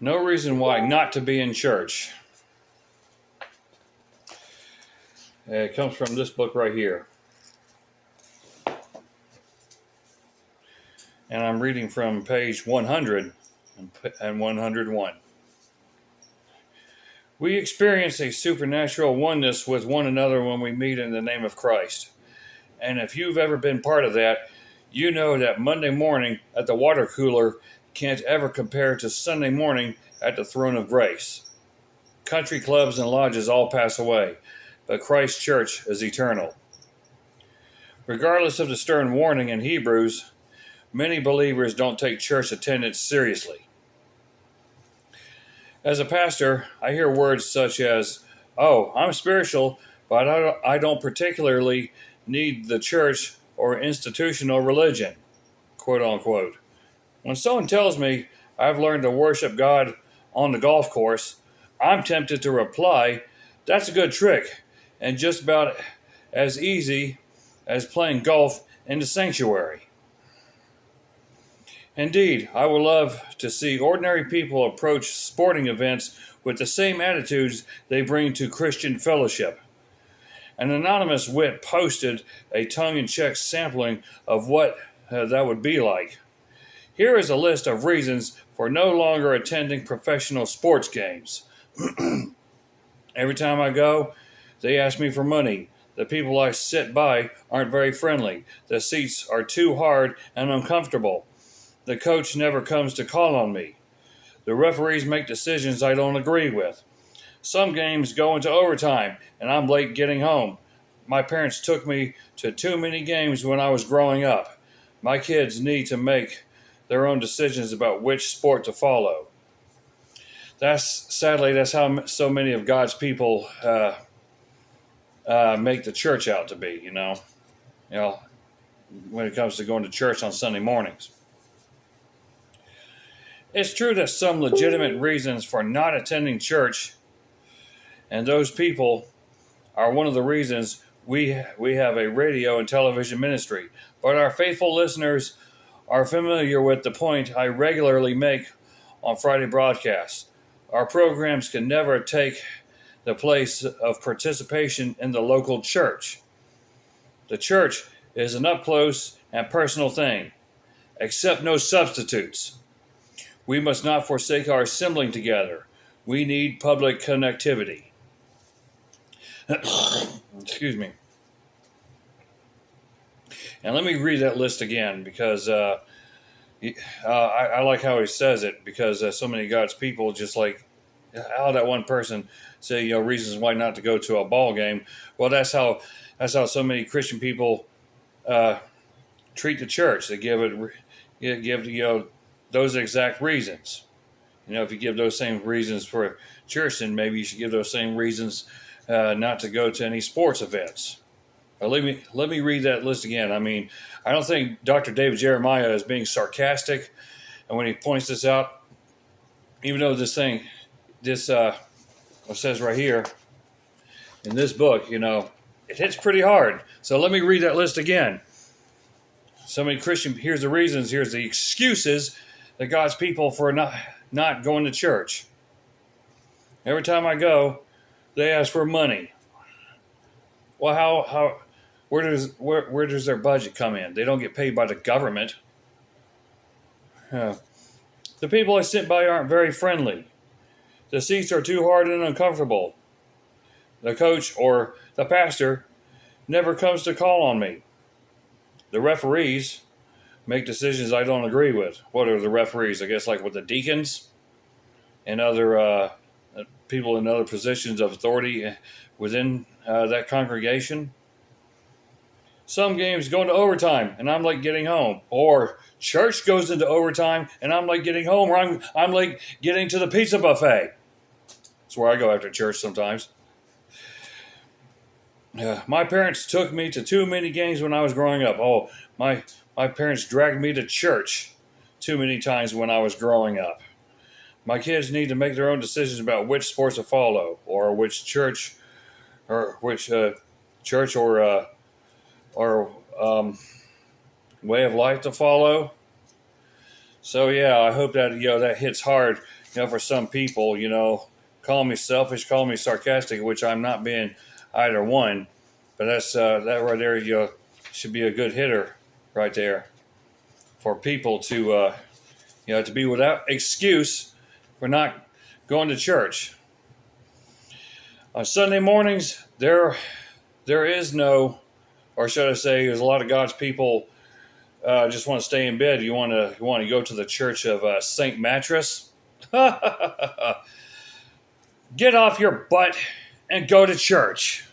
No reason why not to be in church. It comes from this book right here. And I'm reading from page 100 and 101. We experience a supernatural oneness with one another when we meet in the name of Christ. And if you've ever been part of that, you know that Monday morning at the water cooler can't ever compare to Sunday morning at the throne of grace. Country clubs and lodges all pass away, but Christ's church is eternal. Regardless of the stern warning in Hebrews, many believers don't take church attendance seriously. As a pastor, I hear words such as, "Oh, I'm spiritual, but I don't particularly need the church or institutional religion," quote unquote. When someone tells me I've learned to worship God on the golf course, I'm tempted to reply, "That's a good trick and just about as easy as playing golf in the sanctuary." Indeed, I would love to see ordinary people approach sporting events with the same attitudes they bring to Christian fellowship. An anonymous wit posted a tongue-in-cheek sampling of what that would be like. Here is a list of reasons for no longer attending professional sports games. Every time I go, they ask me for money. The people I sit by aren't very friendly. The seats are too hard and uncomfortable. The coach never comes to call on me. The referees make decisions I don't agree with. Some games go into overtime, and I'm late getting home. My parents took me to too many games when I was growing up. My kids need to make their own decisions about which sport to follow. Sadly, that's how so many of God's people make the church out to be, when it comes to going to church on Sunday mornings. It's true that some legitimate reasons for not attending church, and those people are one of the reasons we have a radio and television ministry. But our faithful listeners are familiar with the point I regularly make on Friday broadcasts. Our programs can never take the place of participation in the local church. The church is an up-close and personal thing. Accept no substitutes. We must not forsake our assembling together. We need public connectivity. Excuse me. And let me read that list again because I like how he says it, because so many of God's people, just like how that one person say, reasons why not to go to a ball game. Well, that's how so many Christian people treat the church. They give those exact reasons. If you give those same reasons for church, then maybe you should give those same reasons not to go to any sports events. Let me read that list again. I don't think Dr. David Jeremiah is being sarcastic, and when he points this out, even though this what says right here in this book, it hits pretty hard. So let me read that list again. So many Christian, here's the reasons, here's the excuses that God's people for not going to church. Every time I go, they ask for money. Well, where does their budget come in? They don't get paid by the government. The people I sit by aren't very friendly. The seats are too hard and uncomfortable. The coach or the pastor never comes to call on me. The referees make decisions I don't agree with. What are the referees? I guess like with the deacons and other people in other positions of authority within that congregation. Some games go into overtime, and I'm late getting home. Or church goes into overtime, and I'm late getting home, or I'm late getting to the pizza buffet. That's where I go after church sometimes. My parents took me to too many games when I was growing up. Oh, my parents dragged me to church too many times when I was growing up. My kids need to make their own decisions about which sports to follow, or which church, or way of life to follow. So yeah, I hope that that hits hard for some people, call me selfish, call me sarcastic, which I'm not being either one. But that's that right there. You should be a good hitter right there for people to to be without excuse for not going to church. On Sunday mornings, there is no, or should I say, there's a lot of God's people just want to stay in bed. You want to go to the church of Saint Mattress? Get off your butt and go to church.